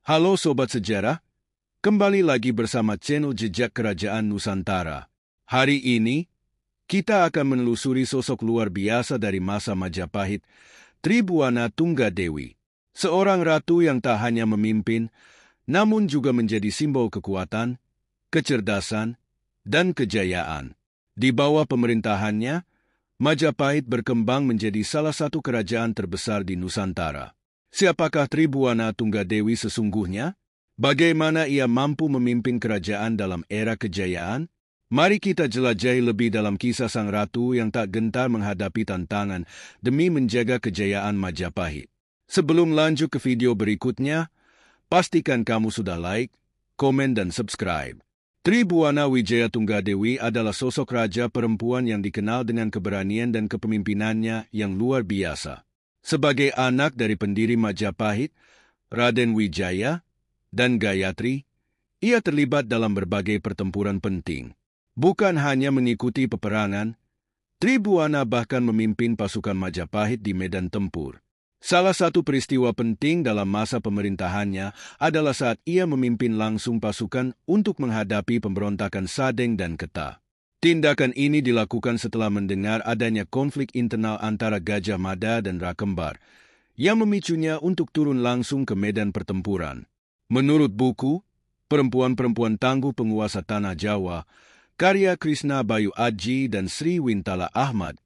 Halo Sobat Sejarah, kembali lagi bersama channel Jejak Kerajaan Nusantara. Hari ini, kita akan menelusuri sosok luar biasa dari masa Majapahit, Tribuana Tunggadewi. Seorang ratu yang tak hanya memimpin, namun juga menjadi simbol kekuatan, kecerdasan, dan kejayaan. Di bawah pemerintahannya, Majapahit berkembang menjadi salah satu kerajaan terbesar di Nusantara. Siapakah Tribuana Tunggadewi sesungguhnya? Bagaimana ia mampu memimpin kerajaan dalam era kejayaan? Mari kita jelajahi lebih dalam kisah sang ratu yang tak gentar menghadapi tantangan demi menjaga kejayaan Majapahit. Sebelum lanjut ke video berikutnya, pastikan kamu sudah like, komen, dan subscribe. Tribuana Wijaya Tunggadewi adalah sosok raja perempuan yang dikenal dengan keberanian dan kepemimpinannya yang luar biasa. Sebagai anak dari pendiri Majapahit, Raden Wijaya dan Gayatri, ia terlibat dalam berbagai pertempuran penting. Bukan hanya mengikuti peperangan, Tribuana bahkan memimpin pasukan Majapahit di medan tempur. Salah satu peristiwa penting dalam masa pemerintahannya adalah saat ia memimpin langsung pasukan untuk menghadapi pemberontakan Sadeng dan Keta. Tindakan ini dilakukan setelah mendengar adanya konflik internal antara Gajah Mada dan Rakembar, yang memicunya untuk turun langsung ke medan pertempuran. Menurut buku, Perempuan-Perempuan Tangguh Penguasa Tanah Jawa, karya Krishna Bayu Aji dan Sri Wintala Ahmad,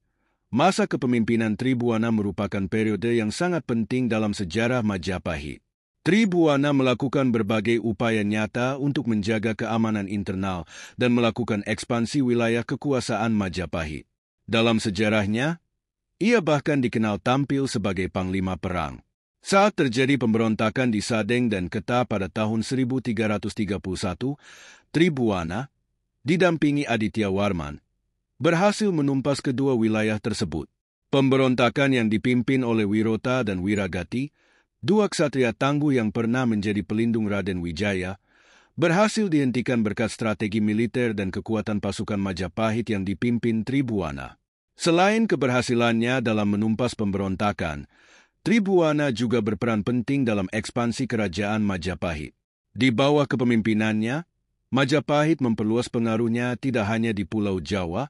masa kepemimpinan Tribuana merupakan periode yang sangat penting dalam sejarah Majapahit. Tribuana melakukan berbagai upaya nyata untuk menjaga keamanan internal dan melakukan ekspansi wilayah kekuasaan Majapahit. Dalam sejarahnya, ia bahkan dikenal tampil sebagai panglima perang. Saat terjadi pemberontakan di Sadeng dan Keta pada tahun 1331, Tribuana, didampingi Aditya Warman, berhasil menumpas kedua wilayah tersebut. Pemberontakan yang dipimpin oleh Wirota dan Wiragati, dua ksatria tangguh yang pernah menjadi pelindung Raden Wijaya, berhasil dihentikan berkat strategi militer dan kekuatan pasukan Majapahit yang dipimpin Tribuana. Selain keberhasilannya dalam menumpas pemberontakan, Tribuana juga berperan penting dalam ekspansi kerajaan Majapahit. Di bawah kepemimpinannya, Majapahit memperluas pengaruhnya tidak hanya di Pulau Jawa,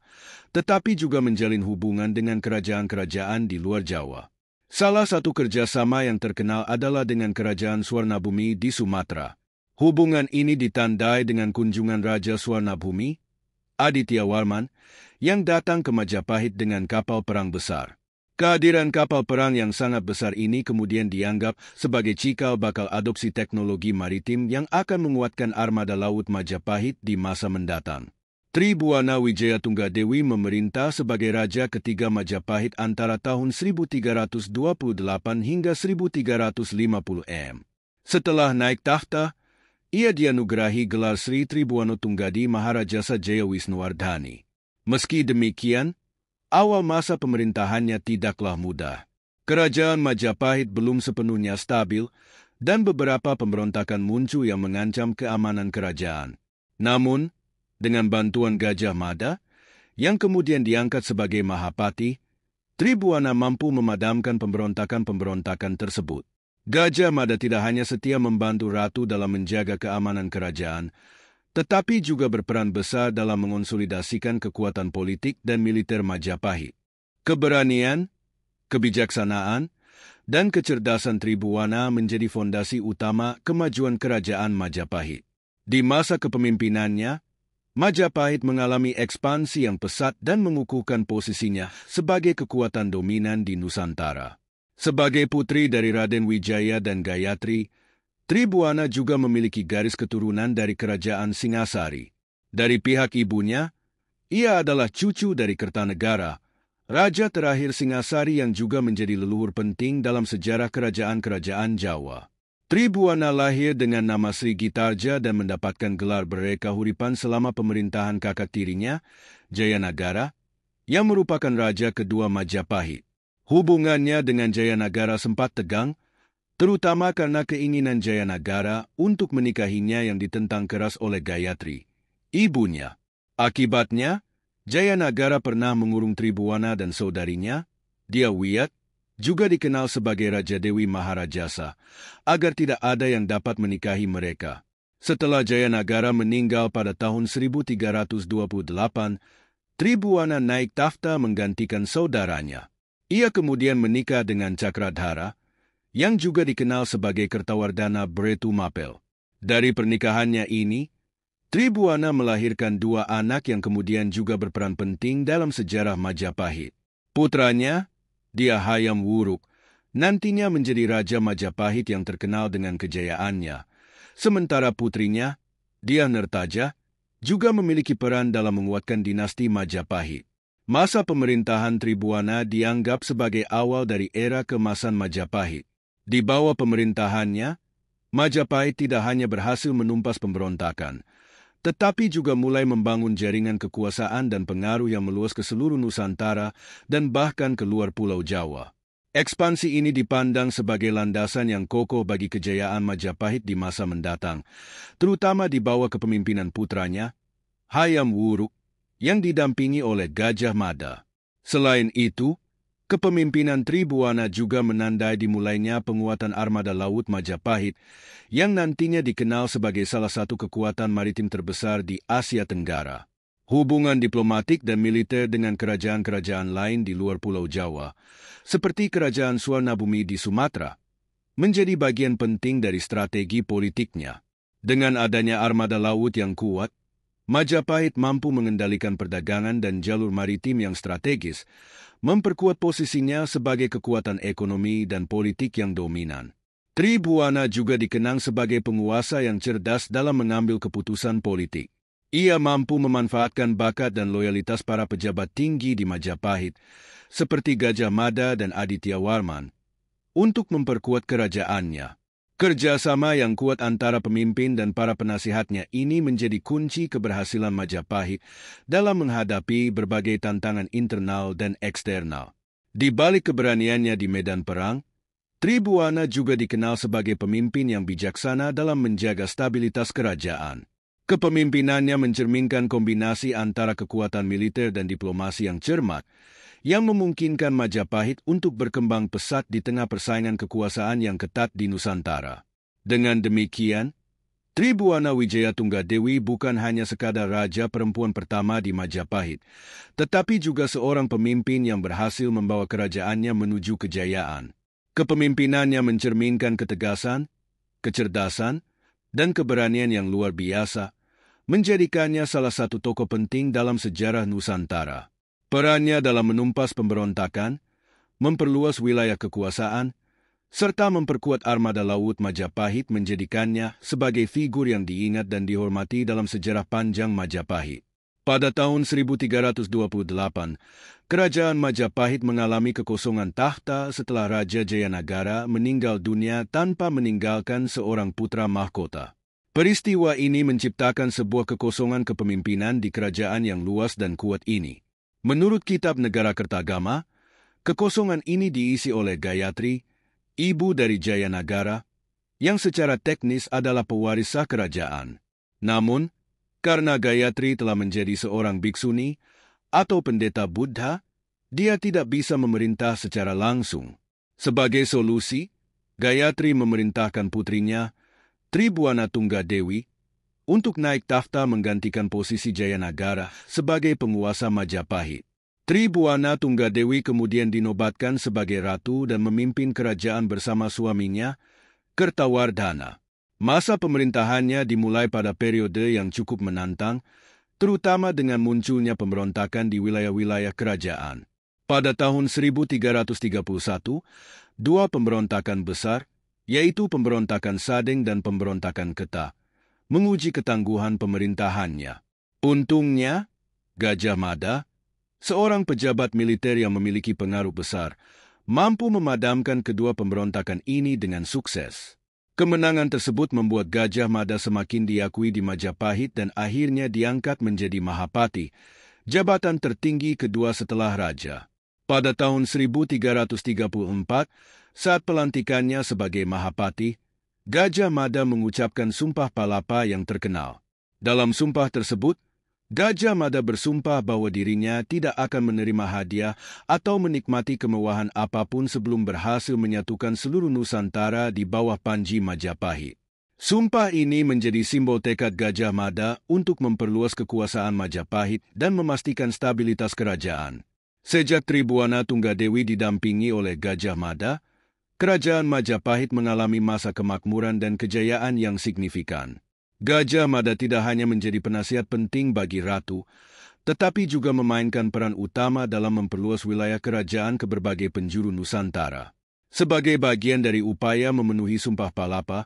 tetapi juga menjalin hubungan dengan kerajaan-kerajaan di luar Jawa. Salah satu kerjasama yang terkenal adalah dengan Kerajaan Swarnabumi di Sumatera. Hubungan ini ditandai dengan kunjungan Raja Swarnabumi, Aditya Warman, yang datang ke Majapahit dengan kapal perang besar. Kehadiran kapal perang yang sangat besar ini kemudian dianggap sebagai cikal bakal adopsi teknologi maritim yang akan menguatkan armada laut Majapahit di masa mendatang. Tribuana Wijaya Tunggadewi memerintah sebagai raja ketiga Majapahit antara tahun 1328 hingga 1350 m. Setelah naik tahta, ia dianugerahi gelar Sri Tribuana Tunggadi Maharajasa Jaya Wisnuwardhani. Meski demikian, awal masa pemerintahannya tidaklah mudah. Kerajaan Majapahit belum sepenuhnya stabil, dan beberapa pemberontakan muncul yang mengancam keamanan kerajaan. Namun, dengan bantuan Gajah Mada, yang kemudian diangkat sebagai Mahapati, Tribuana mampu memadamkan pemberontakan-pemberontakan tersebut. Gajah Mada tidak hanya setia membantu ratu dalam menjaga keamanan kerajaan, tetapi juga berperan besar dalam mengonsolidasikan kekuatan politik dan militer Majapahit. Keberanian, kebijaksanaan, dan kecerdasan Tribuana menjadi fondasi utama kemajuan kerajaan Majapahit. Di masa kepemimpinannya, Majapahit mengalami ekspansi yang pesat dan mengukuhkan posisinya sebagai kekuatan dominan di Nusantara. Sebagai putri dari Raden Wijaya dan Gayatri, Tribuana juga memiliki garis keturunan dari Kerajaan Singasari. Dari pihak ibunya, ia adalah cucu dari Kertanegara, raja terakhir Singasari yang juga menjadi leluhur penting dalam sejarah kerajaan-kerajaan Jawa. Tribuana lahir dengan nama Sri Gitarja dan mendapatkan gelar Bereka Huripan selama pemerintahan kakak tirinya, Jayanagara, yang merupakan raja kedua Majapahit. Hubungannya dengan Jayanagara sempat tegang, terutama karena keinginan Jayanagara untuk menikahinya yang ditentang keras oleh Gayatri, ibunya. Akibatnya, Jayanagara pernah mengurung Tribuana dan saudarinya, Dia Wiyat, juga dikenal sebagai Raja Dewi Maharajasa, agar tidak ada yang dapat menikahi mereka. Setelah Jayanagara meninggal pada tahun 1328, Tribhuwana naik takhta menggantikan saudaranya. Ia kemudian menikah dengan Cakradhara, yang juga dikenal sebagai Kertawardhana Bretumapel. Dari pernikahannya ini, Tribhuwana melahirkan 2 anak yang kemudian juga berperan penting dalam sejarah Majapahit. Putranya, Dia Hayam Wuruk, nantinya menjadi Raja Majapahit yang terkenal dengan kejayaannya. Sementara putrinya, Dia Nertaja, juga memiliki peran dalam menguatkan dinasti Majapahit. Masa pemerintahan Tribhuwana dianggap sebagai awal dari era keemasan Majapahit. Di bawah pemerintahannya, Majapahit tidak hanya berhasil menumpas pemberontakan, tetapi juga mulai membangun jaringan kekuasaan dan pengaruh yang meluas ke seluruh Nusantara dan bahkan ke luar Pulau Jawa. Ekspansi ini dipandang sebagai landasan yang kokoh bagi kejayaan Majapahit di masa mendatang, terutama di bawah kepemimpinan putranya, Hayam Wuruk, yang didampingi oleh Gajah Mada. Selain itu, kepemimpinan Tribhuwana juga menandai dimulainya penguatan armada laut Majapahit, yang nantinya dikenal sebagai salah satu kekuatan maritim terbesar di Asia Tenggara. Hubungan diplomatik dan militer dengan kerajaan-kerajaan lain di luar Pulau Jawa, seperti Kerajaan Swarnabumi di Sumatera, menjadi bagian penting dari strategi politiknya. Dengan adanya armada laut yang kuat, Majapahit mampu mengendalikan perdagangan dan jalur maritim yang strategis, memperkuat posisinya sebagai kekuatan ekonomi dan politik yang dominan. Tribhuwana juga dikenang sebagai penguasa yang cerdas dalam mengambil keputusan politik. Ia mampu memanfaatkan bakat dan loyalitas para pejabat tinggi di Majapahit, seperti Gajah Mada dan Aditya Warman, untuk memperkuat kerajaannya. Kerjasama yang kuat antara pemimpin dan para penasihatnya ini menjadi kunci keberhasilan Majapahit dalam menghadapi berbagai tantangan internal dan eksternal. Di balik keberaniannya di medan perang, Tribhuwana juga dikenal sebagai pemimpin yang bijaksana dalam menjaga stabilitas kerajaan. Kepemimpinannya mencerminkan kombinasi antara kekuatan militer dan diplomasi yang cermat, yang memungkinkan Majapahit untuk berkembang pesat di tengah persaingan kekuasaan yang ketat di Nusantara. Dengan demikian, Tribhuwana Wijayatunggadewi bukan hanya sekadar raja perempuan pertama di Majapahit, tetapi juga seorang pemimpin yang berhasil membawa kerajaannya menuju kejayaan. Kepemimpinannya mencerminkan ketegasan, kecerdasan, dan keberanian yang luar biasa, menjadikannya salah satu tokoh penting dalam sejarah Nusantara. Perannya dalam menumpas pemberontakan, memperluas wilayah kekuasaan, serta memperkuat armada laut Majapahit menjadikannya sebagai figur yang diingat dan dihormati dalam sejarah panjang Majapahit. Pada tahun 1328, Kerajaan Majapahit mengalami kekosongan takhta setelah Raja Jayanagara meninggal dunia tanpa meninggalkan seorang putra mahkota. Peristiwa ini menciptakan sebuah kekosongan kepemimpinan di kerajaan yang luas dan kuat ini. Menurut Kitab Negara Kertagama, kekosongan ini diisi oleh Gayatri, ibu dari Jayanagara, yang secara teknis adalah pewaris sah kerajaan. Namun, karena Gayatri telah menjadi seorang bhiksuni atau pendeta Buddha, dia tidak bisa memerintah secara langsung. Sebagai solusi, Gayatri memerintahkan putrinya, Tribhuwana Tunggadewi, untuk naik takhta menggantikan posisi Jayanagara sebagai penguasa Majapahit. Tribhuwana Tunggadewi kemudian dinobatkan sebagai ratu dan memimpin kerajaan bersama suaminya, Kertawardhana. Masa pemerintahannya dimulai pada periode yang cukup menantang, terutama dengan munculnya pemberontakan di wilayah-wilayah kerajaan. Pada tahun 1331, 2 pemberontakan besar, yaitu pemberontakan Sadeng dan pemberontakan Keta, menguji ketangguhan pemerintahannya. Untungnya, Gajah Mada, seorang pejabat militer yang memiliki pengaruh besar, mampu memadamkan kedua pemberontakan ini dengan sukses. Kemenangan tersebut membuat Gajah Mada semakin diakui di Majapahit dan akhirnya diangkat menjadi Mahapati, jabatan tertinggi kedua setelah raja. Pada tahun 1334, saat pelantikannya sebagai Mahapati, Gajah Mada mengucapkan Sumpah Palapa yang terkenal. Dalam sumpah tersebut, Gajah Mada bersumpah bahwa dirinya tidak akan menerima hadiah atau menikmati kemewahan apapun sebelum berhasil menyatukan seluruh Nusantara di bawah Panji Majapahit. Sumpah ini menjadi simbol tekad Gajah Mada untuk memperluas kekuasaan Majapahit dan memastikan stabilitas kerajaan. Sejak Tribuana Tunggadewi didampingi oleh Gajah Mada, kerajaan Majapahit mengalami masa kemakmuran dan kejayaan yang signifikan. Gajah Mada tidak hanya menjadi penasihat penting bagi ratu, tetapi juga memainkan peran utama dalam memperluas wilayah kerajaan ke berbagai penjuru Nusantara. Sebagai bagian dari upaya memenuhi Sumpah Palapa,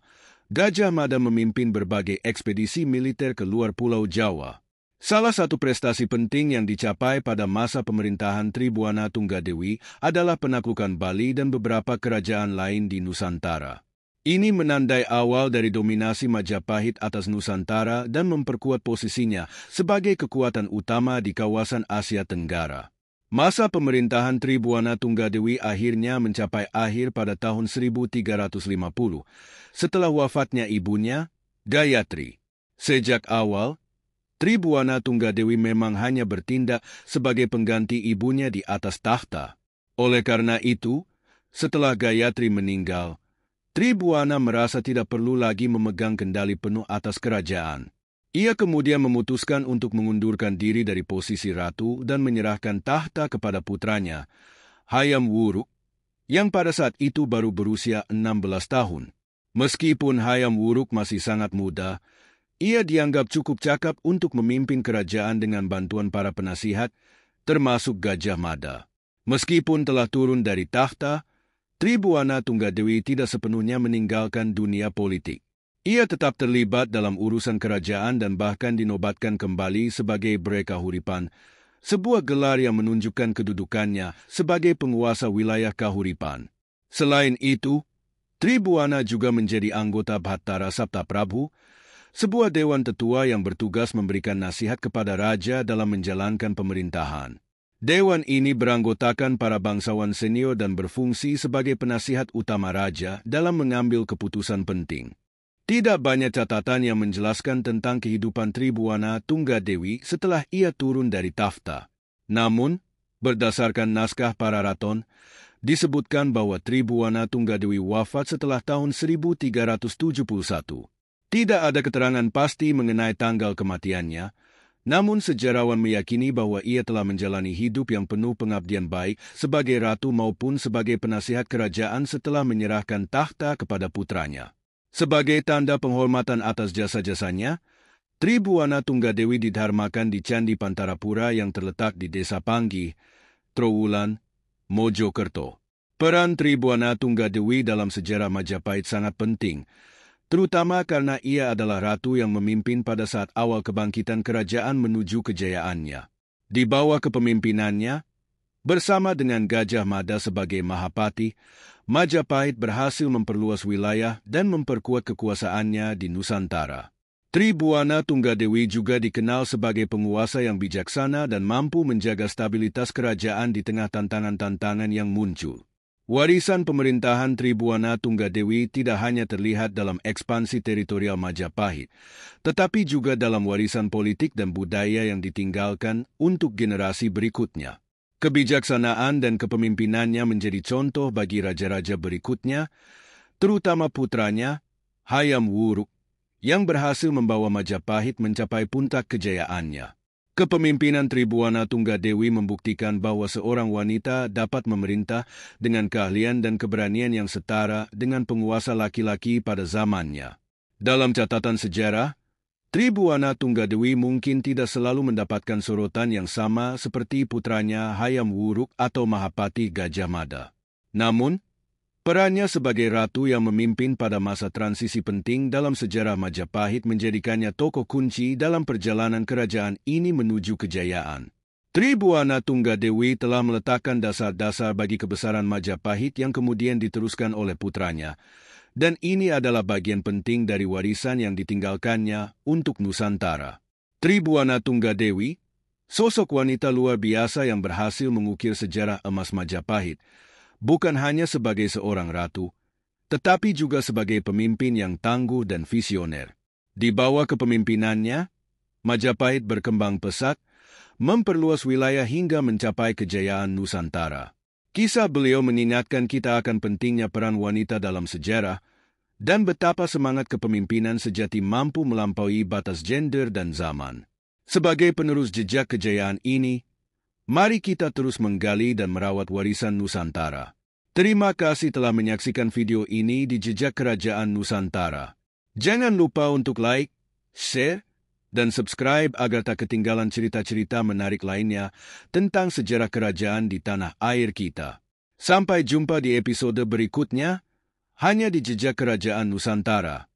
Gajah Mada memimpin berbagai ekspedisi militer ke luar Pulau Jawa. Salah satu prestasi penting yang dicapai pada masa pemerintahan Tribuana Tunggadewi adalah penaklukan Bali dan beberapa kerajaan lain di Nusantara. Ini menandai awal dari dominasi Majapahit atas Nusantara dan memperkuat posisinya sebagai kekuatan utama di kawasan Asia Tenggara. Masa pemerintahan Tribuana Tunggadewi akhirnya mencapai akhir pada tahun 1350, setelah wafatnya ibunya, Gayatri. Sejak awal, Tribuana Tunggadewi memang hanya bertindak sebagai pengganti ibunya di atas tahta. Oleh karena itu, setelah Gayatri meninggal, Tribuana merasa tidak perlu lagi memegang kendali penuh atas kerajaan. Ia kemudian memutuskan untuk mengundurkan diri dari posisi ratu dan menyerahkan tahta kepada putranya, Hayam Wuruk, yang pada saat itu baru berusia 16 tahun. Meskipun Hayam Wuruk masih sangat muda, ia dianggap cukup cakap untuk memimpin kerajaan dengan bantuan para penasihat, termasuk Gajah Mada. Meskipun telah turun dari tahta, Tribuana Tunggadewi tidak sepenuhnya meninggalkan dunia politik. Ia tetap terlibat dalam urusan kerajaan dan bahkan dinobatkan kembali sebagai Bre Kahuripan, sebuah gelar yang menunjukkan kedudukannya sebagai penguasa wilayah Kahuripan. Selain itu, Tribuana juga menjadi anggota Bhattara Saptaprabhu, sebuah dewan tetua yang bertugas memberikan nasihat kepada raja dalam menjalankan pemerintahan. Dewan ini beranggotakan para bangsawan senior dan berfungsi sebagai penasihat utama raja dalam mengambil keputusan penting. Tidak banyak catatan yang menjelaskan tentang kehidupan Tribuana Tunggadewi setelah ia turun dari tahta. Namun, berdasarkan naskah para raton, disebutkan bahwa Tribuana Tunggadewi wafat setelah tahun 1371. Tidak ada keterangan pasti mengenai tanggal kematiannya, namun sejarawan meyakini bahwa ia telah menjalani hidup yang penuh pengabdian baik sebagai ratu maupun sebagai penasihat kerajaan setelah menyerahkan tahta kepada putranya. Sebagai tanda penghormatan atas jasa-jasanya, Tribuana Tunggadewi didharmakan di Candi Pantarapura yang terletak di Desa Panggih, Trowulan, Mojokerto. Peran Tribuana Tunggadewi dalam sejarah Majapahit sangat penting, terutama karena ia adalah ratu yang memimpin pada saat awal kebangkitan kerajaan menuju kejayaannya. Di bawah kepemimpinannya, bersama dengan Gajah Mada sebagai Mahapati, Majapahit berhasil memperluas wilayah dan memperkuat kekuasaannya di Nusantara. Tribuana Tunggadewi juga dikenal sebagai penguasa yang bijaksana dan mampu menjaga stabilitas kerajaan di tengah tantangan-tantangan yang muncul. Warisan pemerintahan Tribuana Tunggadewi tidak hanya terlihat dalam ekspansi teritorial Majapahit, tetapi juga dalam warisan politik dan budaya yang ditinggalkan untuk generasi berikutnya. Kebijaksanaan dan kepemimpinannya menjadi contoh bagi raja-raja berikutnya, terutama putranya, Hayam Wuruk, yang berhasil membawa Majapahit mencapai puncak kejayaannya. Kepemimpinan Tribuana Tunggadewi membuktikan bahwa seorang wanita dapat memerintah dengan keahlian dan keberanian yang setara dengan penguasa laki-laki pada zamannya. Dalam catatan sejarah, Tribuana Tunggadewi mungkin tidak selalu mendapatkan sorotan yang sama seperti putranya Hayam Wuruk atau Mahapati Gajah Mada. Namun, perannya sebagai ratu yang memimpin pada masa transisi penting dalam sejarah Majapahit menjadikannya tokoh kunci dalam perjalanan kerajaan ini menuju kejayaan. Tribuana Tunggadewi telah meletakkan dasar-dasar bagi kebesaran Majapahit yang kemudian diteruskan oleh putranya, dan ini adalah bagian penting dari warisan yang ditinggalkannya untuk Nusantara. Tribuana Tunggadewi, sosok wanita luar biasa yang berhasil mengukir sejarah emas Majapahit, bukan hanya sebagai seorang ratu, tetapi juga sebagai pemimpin yang tangguh dan visioner. Di bawah kepemimpinannya, Majapahit berkembang pesat, memperluas wilayah hingga mencapai kejayaan Nusantara. Kisah beliau mengingatkan kita akan pentingnya peran wanita dalam sejarah dan betapa semangat kepemimpinan sejati mampu melampaui batas gender dan zaman. Sebagai penerus jejak kejayaan ini, mari kita terus menggali dan merawat warisan Nusantara. Terima kasih telah menyaksikan video ini di Jejak Kerajaan Nusantara. Jangan lupa untuk like, share, dan subscribe agar tak ketinggalan cerita-cerita menarik lainnya tentang sejarah kerajaan di tanah air kita. Sampai jumpa di episode berikutnya, hanya di Jejak Kerajaan Nusantara.